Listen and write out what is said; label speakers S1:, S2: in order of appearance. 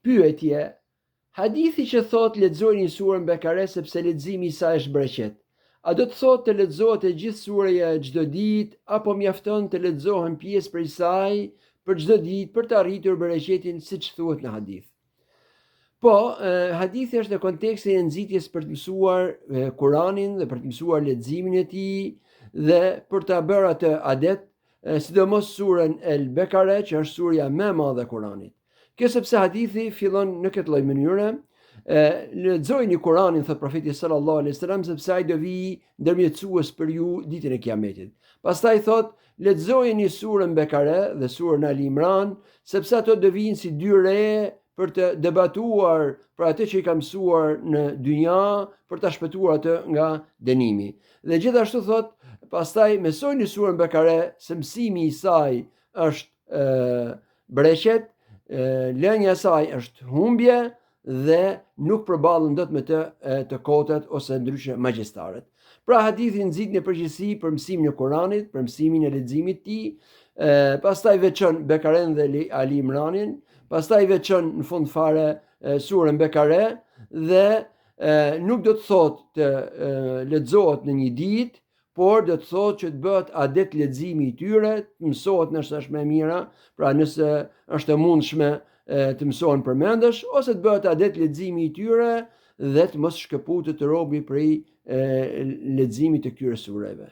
S1: Pyetje: hadithi që thot lexojeni surën Bekare sepse leximi i saj është bereqet, a do të thotë të lexohet e gjithë suraja çdo ditë apo mjafton të lexohen pjesë prej saj për çdo ditë për të arritur bereqetin siç thuhet në hadith? Po, hadithi është në kontekstin e nxitjes për të mësuar Kur'anin dhe për të mësuar leximin e tij dhe për ta bërë atë adet, sidomos surën El Bekare, që është surja më e madhe e Kur'anit. Kjo sepse hadithi fillon në këtë lloj mënyre: lexojeni Kur'anin, thot profeti sallallahu alaihi wasallam, sepse ai do vi ndërmjetësues për ju ditën e Kiametit. Pastaj thot: lexojeni surën Bekare dhe surën Ali Imran, sepse ato do vinë si dy re për të debatuar për atë që i ka mësuar në dynja, për ta shpëtuar atë nga dënimi. Dhe gjithashtu thot: pastaj mësojeni surën Bekare, se mësimi i saj është bereqet, lënia e saj është humbje dhe nuk përballen dot me të kotat ose ndryshe magjestaret. Pra hadithi nxit në përgjithësi për mësimin e Kuranit, për mësimin e leximit të tij, pastaj veçon Bekaren dhe Ali Imranin, pastaj veçon në fund fare surën Bekare dhe nuk do të thotë të lexohet në një ditë, por do të thotë që të bëhet adet leximi i tyre, të mësohet nëse është më e mira, pra nëse është e mundshme të mësohen përmendesh, ose të bëhet adet leximi i tyre dhe të mos shkëputet robi prej leximit të këtyre sureve.